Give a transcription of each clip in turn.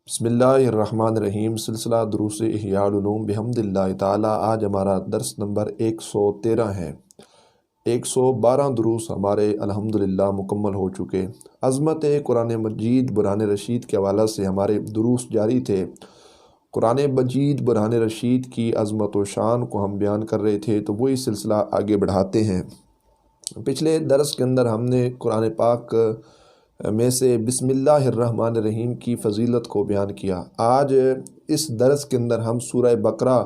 بسم اللہ الرحمن الرحیم۔ سلسلہ دروس احیاء العلوم بحمد اللہ تعالی۔ آج ہمارا درس نمبر 113 ہے۔ 112 دروس ہمارے الحمدللہ مکمل ہو چکے۔ عظمت قرآن مجید برہان رشید کے حوالہ سے ہمارے دروس جاری تھے۔ قرآن مجید برہان رشید کی عظمت و شان کو ہم بیان کر رہے تھے، تو وہی سلسلہ آگے بڑھاتے ہیں۔ پچھلے درس کے اندر ہم نے قرآن پاک میں سے بسم اللہ الرحمن الرحیم کی فضیلت کو بیان کیا۔ آج اس درس کے اندر ہم سورہ بقرہ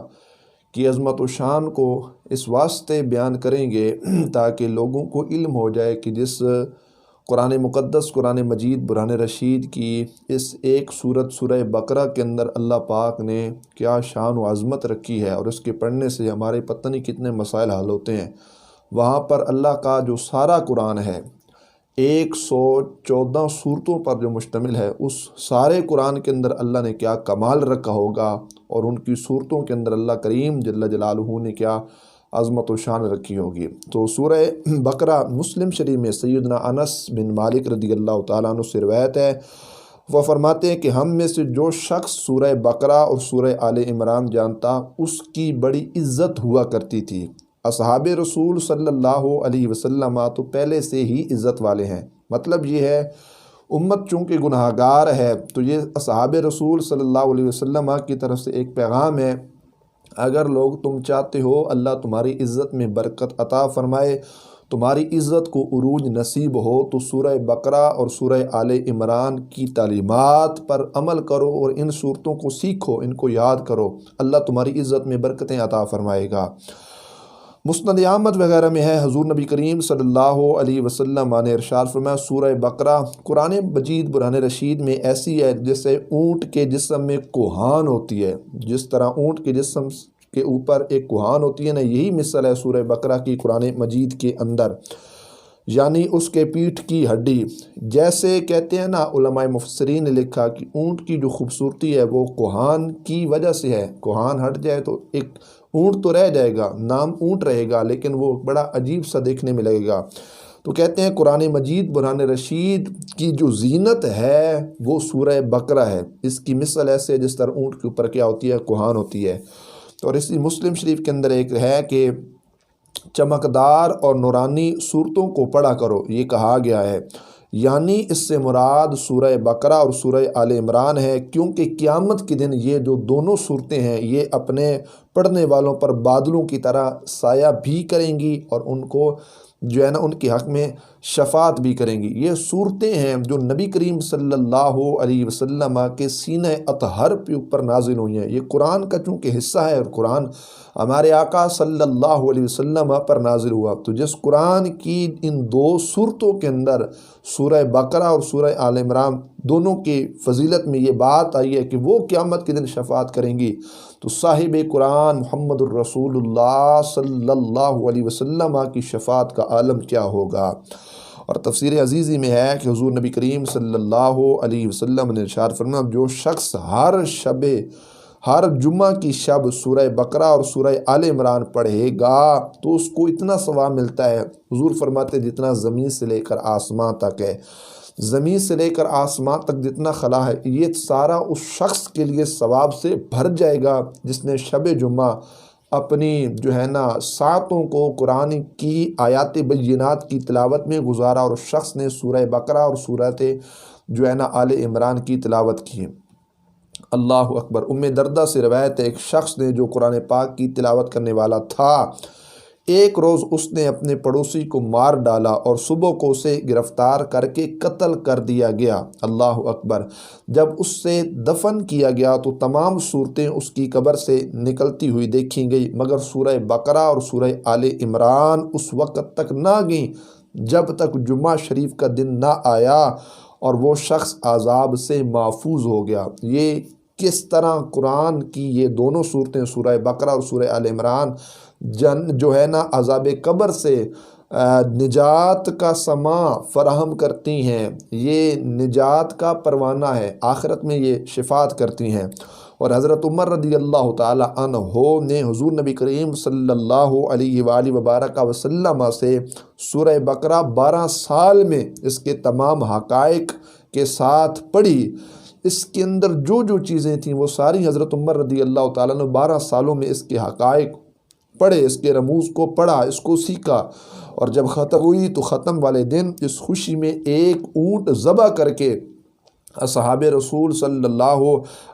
کی عظمت و شان کو اس واسطے بیان کریں گے تاکہ لوگوں کو علم ہو جائے کہ جس قرآن مقدس قرآن مجید برہان رشید کی اس ایک سورت سورہ بقرہ کے اندر اللہ پاک نے کیا شان و عظمت رکھی ہے، اور اس کے پڑھنے سے ہمارے پتہ نہیں کتنے مسائل حل ہوتے ہیں۔ وہاں پر اللہ کا جو سارا قرآن ہے 114 صورتوں پر جو مشتمل ہے، اس سارے قرآن کے اندر اللہ نے کیا کمال رکھا ہوگا، اور ان کی صورتوں کے اندر اللہ کریم جل جلالہ نے کیا عظمت و شان رکھی ہوگی۔ تو سورہ بقرہ مسلم شریف میں سیدنا انس بن مالک رضی اللہ تعالیٰ عنہ سے روایت ہے، وہ فرماتے ہیں کہ ہم میں سے جو شخص سورہ بقرہ اور سورہ آل عمران جانتا، اس کی بڑی عزت ہوا کرتی تھی۔ اصحاب رسول صلی اللہ علیہ وسلم تو پہلے سے ہی عزت والے ہیں، مطلب یہ ہے امت چونکہ گناہ گار ہے، تو یہ اصحاب رسول صلی اللہ علیہ وسلم کی طرف سے ایک پیغام ہے۔ اگر لوگ تم چاہتے ہو اللہ تمہاری عزت میں برکت عطا فرمائے، تمہاری عزت کو عروج نصیب ہو، تو سورہ بقرہ اور سورہ آل عمران کی تعلیمات پر عمل کرو اور ان صورتوں کو سیکھو، ان کو یاد کرو، اللہ تمہاری عزت میں برکتیں عطا فرمائے گا۔ مسند احمد وغیرہ میں ہے، حضور نبی کریم صلی اللہ علیہ وسلم نے ارشاد فرمایا، سورہ بقرہ قرآن مجید برہان رشید میں ایسی ہے جیسے اونٹ کے جسم میں کوہان ہوتی ہے، جس طرح اونٹ کے جسم کے اوپر ایک کوہان ہوتی ہے نا، یہی مثال ہے سورہ بقرہ کی قرآن مجید کے اندر، یعنی اس کے پیٹھ کی ہڈی۔ جیسے کہتے ہیں نا، علماء مفسرین نے لکھا کہ اونٹ کی جو خوبصورتی ہے وہ کوہان کی وجہ سے ہے۔ کوہان ہٹ جائے تو ایک اونٹ تو رہ جائے گا، نام اونٹ رہے گا، لیکن وہ بڑا عجیب سا دیکھنے میں لگے گا۔ تو کہتے ہیں قرآن مجید برہان رشید کی جو زینت ہے وہ سورہ بقرہ ہے۔ اس کی مثل ایسے جس طرح اونٹ کے اوپر کیا ہوتی ہے، کوہان ہوتی ہے۔ اور اسی مسلم شریف کے اندر ایک ہے کہ چمکدار اور نورانی صورتوں کو پڑھا کرو، یہ کہا گیا ہے، یعنی اس سے مراد سورہ بقرہ اور سورہ آل عمران ہے، کیونکہ قیامت کے دن یہ جو دونوں صورتیں ہیں یہ اپنے پڑھنے والوں پر بادلوں کی طرح سایہ بھی کریں گی، اور ان کو جو ہے نا ان کے حق میں شفاعت بھی کریں گی۔ یہ صورتیں ہیں جو نبی کریم صلی اللہ علیہ وسلم کے سینہ اطہر کے اوپر نازل ہوئی ہیں۔ یہ قرآن کا چونکہ حصہ ہے، اور قرآن ہمارے آقا صلی اللہ علیہ وسلم پر نازل ہوا، تو جس قرآن کی ان دو صورتوں کے اندر سورہ بقرہ اور سورہ آل عمران دونوں کی فضیلت میں یہ بات آئی ہے کہ وہ قیامت کے دن شفاعت کریں گی، تو صاحب قرآن محمد الرسول اللہ صلی اللہ علیہ وسلم کی شفاعت کا عالم کیا ہوگا۔ اور تفسیر عزیزی میں ہے کہ حضور نبی کریم صلی اللہ علیہ وسلم نے ارشاد فرمایا، جو شخص ہر جمعہ کی شب سورہ بقرہ اور سورہ آل عمران پڑھے گا تو اس کو اتنا ثواب ملتا ہے، حضور فرماتے جتنا زمین سے لے کر آسمان تک ہے، زمین سے لے کر آسمان تک جتنا خلا ہے، یہ سارا اس شخص کے لیے ثواب سے بھر جائے گا جس نے شب جمعہ اپنی جو ہے نا ساعتوں کو قرآن کی آیات بینات کی تلاوت میں گزارا، اور اس شخص نے سورہ بقرہ اور سورۃ جو ہے نا آل عمران کی تلاوت کی۔ اللہ اکبر۔ ام دردہ سے روایت ہے، ایک شخص نے جو قرآن پاک کی تلاوت کرنے والا تھا، ایک روز اس نے اپنے پڑوسی کو مار ڈالا اور صبح کو اسے گرفتار کر کے قتل کر دیا گیا۔ اللہ اکبر۔ جب اس سے دفن کیا گیا تو تمام صورتیں اس کی قبر سے نکلتی ہوئی دیکھی گئی، مگر سورہ بقرہ اور سورہ آل عمران اس وقت تک نہ گئیں جب تک جمعہ شریف کا دن نہ آیا اور وہ شخص عذاب سے محفوظ ہو گیا۔ یہ کس طرح قرآن کی یہ دونوں صورتیں سورہ بقرہ اور سورہ آل عمران جو ہے نا عذاب قبر سے نجات کا سما فراہم کرتی ہیں، یہ نجات کا پروانہ ہے، آخرت میں یہ شفاعت کرتی ہیں۔ اور حضرت عمر رضی اللہ تعالی عنہ نے حضور نبی کریم صلی اللہ علیہ وآلہ وبارک وسلم سے سورہ بقرہ 12 سال میں اس کے تمام حقائق کے ساتھ پڑھی، اس کے اندر جو چیزیں تھیں وہ ساری حضرت عمر رضی اللہ تعالیٰ نے 12 سالوں میں اس کے حقائق پڑھے، اس کے رموز کو پڑھا، اس کو سیکھا، اور جب ختم ہوئی تو ختم والے دن اس خوشی میں ایک اونٹ ذبح کر کے اصحاب رسول صلی اللہ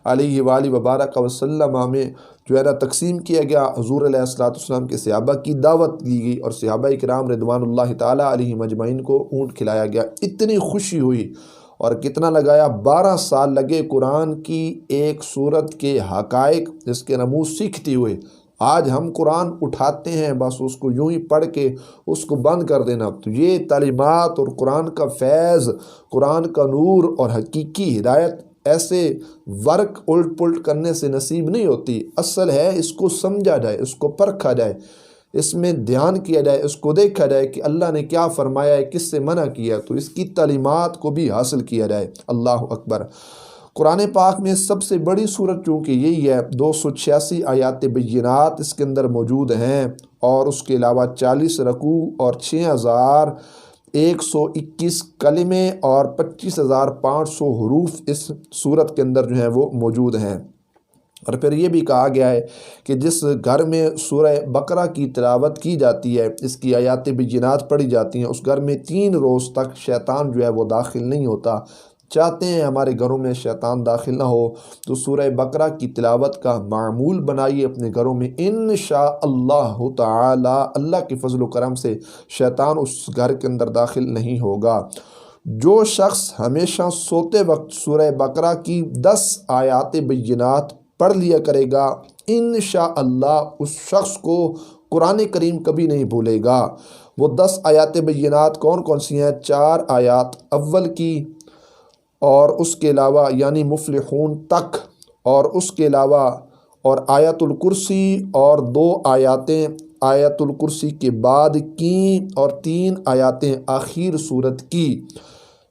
علیہ وآلہ وبارک وسلم میں جو ہے نا تقسیم کیا گیا۔ حضور علیہ السلام کے صحابہ کی دعوت دی گئی اور صحابہ کرام رضوان اللہ تعالیٰ علیہم اجمعین کو اونٹ کھلایا گیا۔ اتنی خوشی ہوئی، اور کتنا لگایا؟ 12 سال لگے قرآن کی ایک سورت کے حقائق، اس کے رموز سیکھتے ہوئے۔ آج ہم قرآن اٹھاتے ہیں، بس اس کو یوں ہی پڑھ کے اس کو بند کر دینا۔ تو یہ تعلیمات اور قرآن کا فیض، قرآن کا نور اور حقیقی ہدایت ایسے ورک الٹ پلٹ کرنے سے نصیب نہیں ہوتی۔ اصل ہے اس کو سمجھا جائے، اس کو پرکھا جائے، اس میں دھیان کیا جائے، اس کو دیکھا جائے کہ اللہ نے کیا فرمایا ہے، کس سے منع کیا، تو اس کی تعلیمات کو بھی حاصل کیا جائے۔ اللہ اکبر۔ قرآن پاک میں سب سے بڑی سورت چونکہ یہی ہے، 286 آیات بینات اس کے اندر موجود ہیں، اور اس کے علاوہ 40 رکوع اور 6121 کلمے اور 25500 حروف اس سورت کے اندر جو ہیں وہ موجود ہیں۔ اور پھر یہ بھی کہا گیا ہے کہ جس گھر میں سورہ بقرہ کی تلاوت کی جاتی ہے، اس کی آیات بینات پڑھی جاتی ہیں، اس گھر میں 3 روز تک شیطان جو ہے وہ داخل نہیں ہوتا۔ چاہتے ہیں ہمارے گھروں میں شیطان داخل نہ ہو تو سورہ بقرہ کی تلاوت کا معمول بنائیے اپنے گھروں میں، انشاءاللہ تعالی اللہ کے فضل و کرم سے شیطان اس گھر کے اندر داخل نہیں ہوگا۔ جو شخص ہمیشہ سوتے وقت سورہ بقرہ کی 10 آیات بینات پڑھ لیا کرے گا، انشاءاللہ اس شخص کو قرآن کریم کبھی نہیں بھولے گا۔ وہ 10 آیات بینات کون کون سی ہیں؟ 4 آیات اول کی، اور اس کے علاوہ یعنی مفلحون تک، اور اس کے علاوہ اور آیت الکرسی، اور 2 آیاتیں آیت الکرسی کے بعد کی، اور 3 آیاتیں آخر صورت کی۔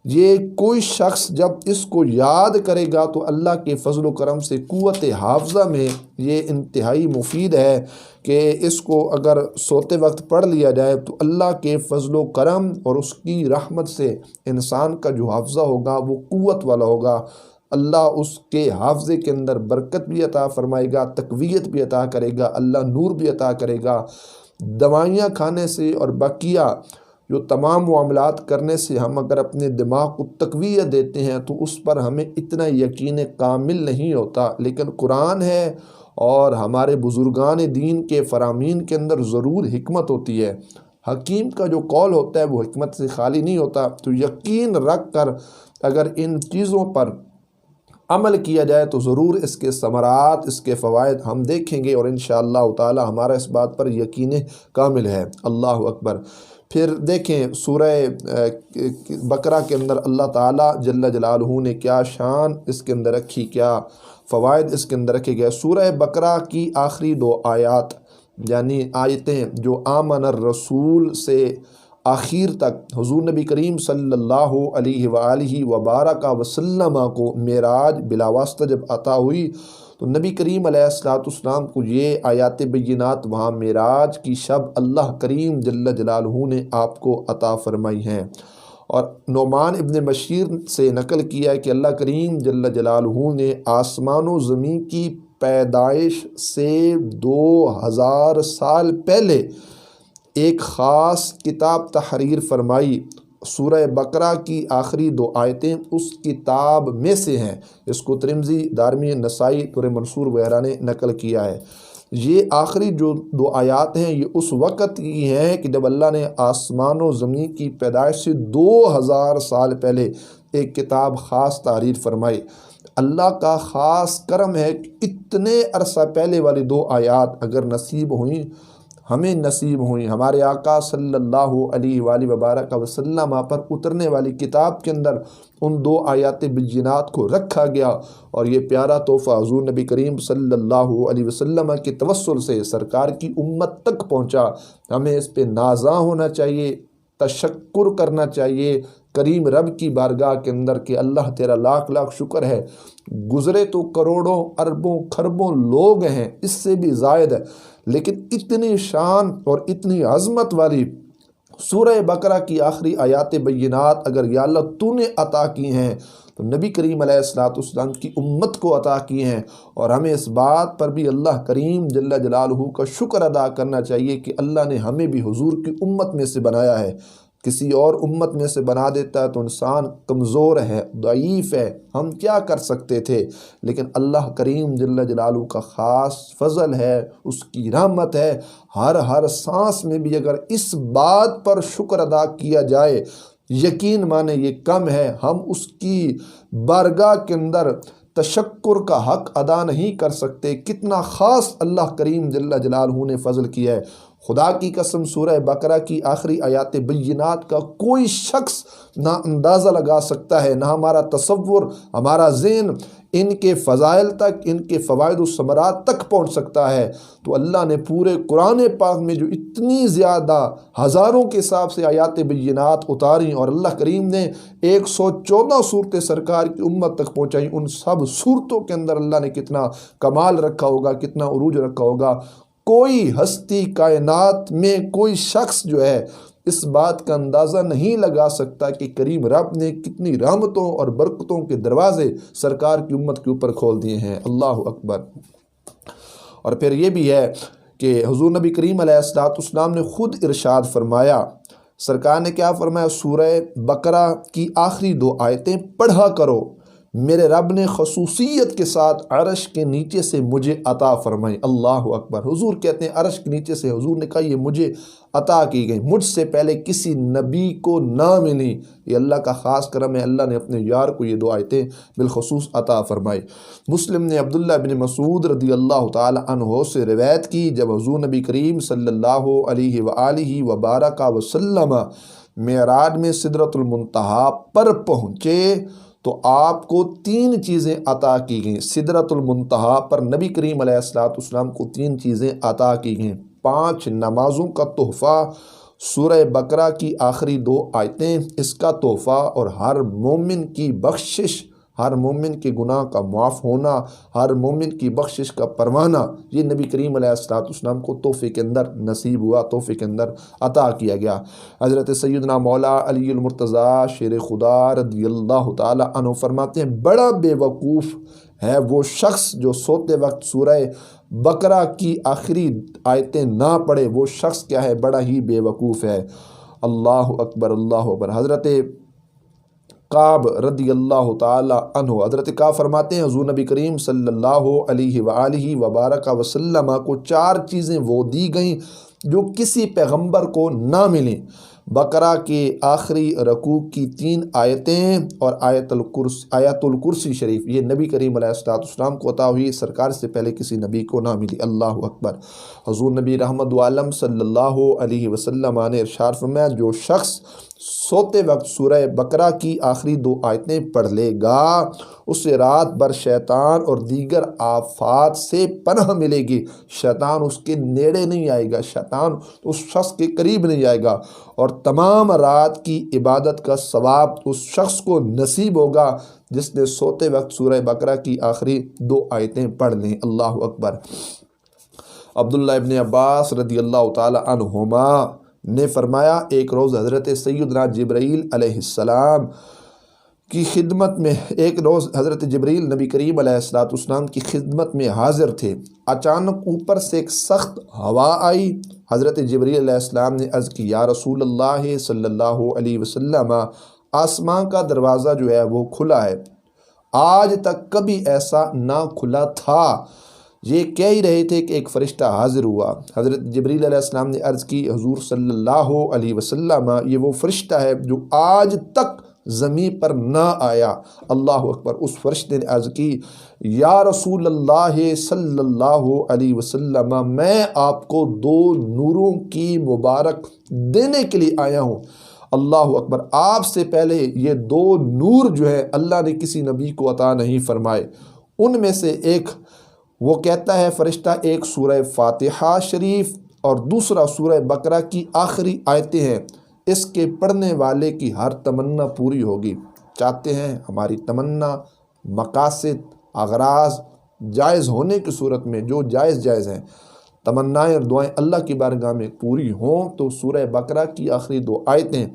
یہ کوئی شخص جب اس کو یاد کرے گا تو اللہ کے فضل و کرم سے قوت حافظہ میں یہ انتہائی مفید ہے کہ اس کو اگر سوتے وقت پڑھ لیا جائے تو اللہ کے فضل و کرم اور اس کی رحمت سے انسان کا جو حافظہ ہوگا وہ قوت والا ہوگا۔ اللہ اس کے حافظے کے اندر برکت بھی عطا فرمائے گا، تقویت بھی عطا کرے گا، اللہ نور بھی عطا کرے گا۔ دوائیاں کھانے سے اور بقیہ جو تمام معاملات کرنے سے ہم اگر اپنے دماغ کو تقویت دیتے ہیں تو اس پر ہمیں اتنا یقین کامل نہیں ہوتا، لیکن قرآن ہے اور ہمارے بزرگان دین کے فرامین کے اندر ضرور حکمت ہوتی ہے۔ حکیم کا جو قول ہوتا ہے وہ حکمت سے خالی نہیں ہوتا، تو یقین رکھ کر اگر ان چیزوں پر عمل کیا جائے تو ضرور اس کے ثمرات، اس کے فوائد ہم دیکھیں گے، اور انشاءاللہ تعالی ہمارا اس بات پر یقین کامل ہے۔ اللہ اکبر۔ پھر دیکھیں سورہ بقرہ کے اندر اللہ تعالیٰ جل جلالہ نے کیا شان اس کے اندر رکھی، کیا فوائد اس کے اندر رکھے گئے۔ سورہ بقرہ کی آخری 2 آیات یعنی آیتیں جو آمن الرسول سے آخر تک حضور نبی کریم صلی اللہ علیہ وآلہ وبارک وسلم کو معراج بلا واسطہ جب عطا ہوئی تو نبی کریم علیہ السلام کو یہ آیات بینات وہاں معراج کی شب اللہ کریم جل جلالہ نے آپ کو عطا فرمائی ہیں۔ اور نعمان ابن بشیر سے نقل کیا ہے کہ اللہ کریم جل جلالہ نے آسمان و زمین کی پیدائش سے 2000 سال پہلے ایک خاص کتاب تحریر فرمائی۔ سورہ بقرہ کی آخری 2 آیتیں اس کتاب میں سے ہیں۔ اس کو ترمذی، دارمی، نسائی، در منصور وغیرہ نے نقل کیا ہے۔ یہ آخری جو 2 آیات ہیں یہ اس وقت کی ہیں کہ جب اللہ نے آسمان و زمین کی پیدائش سے 2000 سال پہلے ایک کتاب خاص تحریر فرمائی۔ اللہ کا خاص کرم ہے کہ اتنے عرصہ پہلے والی 2 آیات اگر نصیب ہوئیں، ہمیں نصیب ہوئیں، ہمارے آقا صلی اللہ علیہ وآلہ وبارک وسلم پر اترنے والی کتاب کے اندر ان 2 آیات بینات کو رکھا گیا، اور یہ پیارا تحفہ حضور نبی کریم صلی اللہ علیہ وسلم کے توسل سے سرکار کی امت تک پہنچا۔ ہمیں اس پہ نازاں ہونا چاہیے، تشکر کرنا چاہیے کریم رب کی بارگاہ کے اندر کہ اللہ تیرا لاکھ لاکھ شکر ہے۔ گزرے تو کروڑوں اربوں خربوں لوگ ہیں، اس سے بھی زائد ہے، لیکن اتنی شان اور اتنی عظمت والی سورہ بقرہ کی آخری آیات بینات اگر یا اللہ تو نے عطا کی ہیں تو نبی کریم علیہ الصلوۃ والسلام کی امت کو عطا کیے ہیں، اور ہمیں اس بات پر بھی اللہ کریم جل جلالہ کا شکر ادا کرنا چاہیے کہ اللہ نے ہمیں بھی حضور کی امت میں سے بنایا ہے۔ کسی اور امت میں سے بنا دیتا ہے تو انسان کمزور ہے، ضعیف ہے، ہم کیا کر سکتے تھے، لیکن اللہ کریم جل جلالہ کا خاص فضل ہے، اس کی رحمت ہے۔ ہر سانس میں بھی اگر اس بات پر شکر ادا کیا جائے، یقین مانے یہ کم ہے، ہم اس کی بارگاہ کے اندر تشکر کا حق ادا نہیں کر سکتے، کتنا خاص اللہ کریم جل جلالہ نے فضل کیا ہے۔ خدا کی قسم سورہ بقرہ کی آخری آیات بینات کا کوئی شخص نہ اندازہ لگا سکتا ہے، نہ ہمارا تصور، ہمارا ذہن ان کے فضائل تک، ان کے فوائد و ثمرات تک پہنچ سکتا ہے۔ تو اللہ نے پورے قرآن پاک میں جو اتنی زیادہ ہزاروں کے حساب سے آیات بینات اتاری، اور اللہ کریم نے 114 صورتیں سرکار کی امت تک پہنچائی، ان سب صورتوں کے اندر اللہ نے کتنا کمال رکھا ہوگا، کتنا عروج رکھا ہوگا۔ کوئی ہستی کائنات میں کوئی شخص جو ہے اس بات کا اندازہ نہیں لگا سکتا کہ کریم رب نے کتنی رحمتوں اور برکتوں کے دروازے سرکار کی امت کے اوپر کھول دیے ہیں۔ اللہ اکبر۔ اور پھر یہ بھی ہے کہ حضور نبی کریم علیہ الصلوۃ والسلام نے خود ارشاد فرمایا، سرکار نے کیا فرمایا، سورہ بقرہ کی آخری 2 آیتیں پڑھا کرو، میرے رب نے خصوصیت کے ساتھ عرش کے نیچے سے مجھے عطا فرمائی۔ اللہ اکبر۔ حضور کہتے ہیں عرش کے نیچے سے حضور نے کہا یہ مجھے عطا کی گئی، مجھ سے پہلے کسی نبی کو نہ ملی، یہ اللہ کا خاص کرم ہے، اللہ نے اپنے یار کو یہ 2 آیتیں بالخصوص عطا فرمائی۔ مسلم نے عبداللہ بن مسعود رضی اللہ تعالی عنہ سے روایت کی، جب حضور نبی کریم صلی اللہ علیہ وآلہ وبارک وسلم معراج میں سدرۃ المنتہا پر پہنچے تو آپ کو 3 چیزیں عطا کی گئیں۔ سدرۃ المنتہا پر نبی کریم علیہ الصلوۃ والسلام کو 3 چیزیں عطا کی گئیں، 5 نمازوں کا تحفہ، سورہ بقرہ کی آخری 2 آیتیں اس کا تحفہ، اور ہر مومن کی بخشش، ہر مومن کے گناہ کا معاف ہونا، ہر مومن کی بخشش کا پروانہ، یہ نبی کریم علیہ الصلوۃ والسلام کو تحفے کے اندر نصیب ہوا، تحفے کے اندر عطا کیا گیا۔ حضرت سیدنا مولا علی المرتضیٰ شیر خدا رضی اللہ تعالی عنہ فرماتے ہیں، بڑا بے وقوف ہے وہ شخص جو سوتے وقت سورہ بقرہ کی آخری آیتیں نہ پڑھے، وہ شخص کیا ہے، بڑا ہی بے وقوف ہے۔ اللہ اکبر، اللہ اکبر۔ حضرت کعب رضی اللہ تعالی عنہ، حضرت کعب فرماتے ہیں حضور نبی کریم صلی اللہ علیہ وآلہ وبارک وسلم کو 4 چیزیں وہ دی گئیں جو کسی پیغمبر کو نہ ملیں۔ بقرہ کے آخری رکوع کی 3 آیتیں اور آیت الکرسی شریف، یہ نبی کریم علیہ الصلوۃ والسلام کو عطا ہوئی، سرکار سے پہلے کسی نبی کو نہ ملی۔ اللہ اکبر۔ حضور نبی رحمت عالم صلی اللہ علیہ وسلم نے ارشاد فرمایا، جو شخص سوتے وقت سورہ بقرہ کی آخری 2 آیتیں پڑھ لے گا، اسے رات بھر شیطان اور دیگر آفات سے پناہ ملے گی، شیطان اس کے نیڑے نہیں آئے گا، شیطان اس شخص کے قریب نہیں آئے گا، اور تمام رات کی عبادت کا ثواب اس شخص کو نصیب ہوگا جس نے سوتے وقت سورہ بقرہ کی آخری 2 آیتیں پڑھ لیں۔ اللہ اکبر۔ عبداللہ ابن عباس رضی اللہ تعالی عنہما نے فرمایا، ایک روز حضرت سیدنا جبرائیل علیہ السلام کی خدمت میں، ایک روز حضرت جبرائیل نبی کریم علیہ الصلوۃ والسلام کی خدمت میں حاضر تھے، اچانک اوپر سے ایک سخت ہوا آئی۔ حضرت جبرائیل علیہ السلام نے عرض کی، یا رسول اللہ صلی اللہ علیہ وسلم، آسمان کا دروازہ جو ہے وہ کھلا ہے، آج تک کبھی ایسا نہ کھلا تھا۔ یہ کہہ ہی رہے تھے کہ ایک فرشتہ حاضر ہوا۔ حضرت جبرائیل علیہ السلام نے عرض کی، حضور صلی اللہ علیہ وسلم، یہ وہ فرشتہ ہے جو آج تک زمین پر نہ آیا۔ اللہ اکبر۔ اس فرشتے نے عرض کی، یا رسول اللہ صلی اللہ علیہ وسلم، میں آپ کو 2 نوروں کی مبارک دینے کے لیے آیا ہوں۔ اللہ اکبر۔ آپ سے پہلے یہ 2 نور جو ہے اللہ نے کسی نبی کو عطا نہیں فرمائے۔ ان میں سے ایک، وہ کہتا ہے فرشتہ، ایک سورہ فاتحہ شریف اور دوسرا سورہ بقرہ کی آخری آیتیں ہیں، اس کے پڑھنے والے کی ہر تمنا پوری ہوگی۔ چاہتے ہیں ہماری تمنا، مقاصد، اغراض جائز ہونے کی صورت میں جو جائز ہیں، تمنائیں اور دعائیں اللہ کی بارگاہ میں پوری ہوں، تو سورہ بقرہ کی آخری 2 آیتیں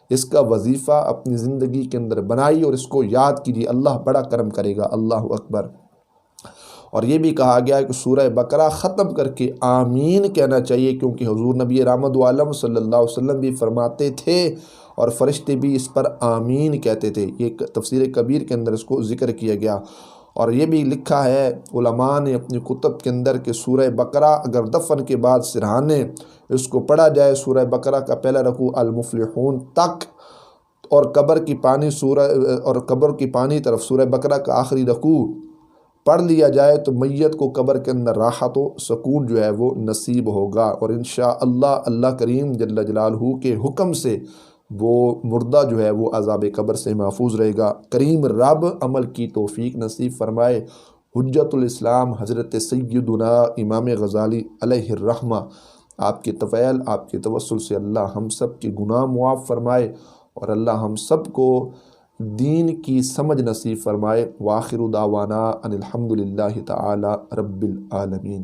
اس کا وظیفہ اپنی زندگی کے اندر بنائی اور اس کو یاد کیجیے، اللہ بڑا کرم کرے گا۔ اللہ اکبر۔ اور یہ بھی کہا گیا ہے کہ سورہ بقرہ ختم کر کے آمین کہنا چاہیے، کیونکہ حضور نبی رحمت عالم صلی اللہ علیہ وسلم بھی فرماتے تھے اور فرشتے بھی اس پر آمین کہتے تھے۔ یہ تفسیر کبیر کے اندر اس کو ذکر کیا گیا۔ اور یہ بھی لکھا ہے علماء نے اپنی کتب کے اندر کہ سورہ بقرہ اگر دفن کے بعد سرہانے اس کو پڑھا جائے، سورہ بقرہ کا پہلا رکوع المفلحون تک اور قبر کی پانی طرف سورہ بقرہ کا آخری رکوع پڑھ لیا جائے تو میت کو قبر کے اندر راحت و سکون جو ہے وہ نصیب ہوگا، اور انشاءاللہ اللہ کریم جل جلالہ کے حکم سے وہ مردہ جو ہے وہ عذاب قبر سے محفوظ رہے گا۔ کریم رب عمل کی توفیق نصیب فرمائے۔ حجت الاسلام حضرت سیدنا امام غزالی علیہ الرحمہ، آپ کے طفیل، آپ کے توسل سے اللہ ہم سب کے گناہ معاف فرمائے اور اللہ ہم سب کو دین کی سمجھ نصیب فرمائے۔ وآخر دعوانا ان الحمد للہ تعالی رب العالمین۔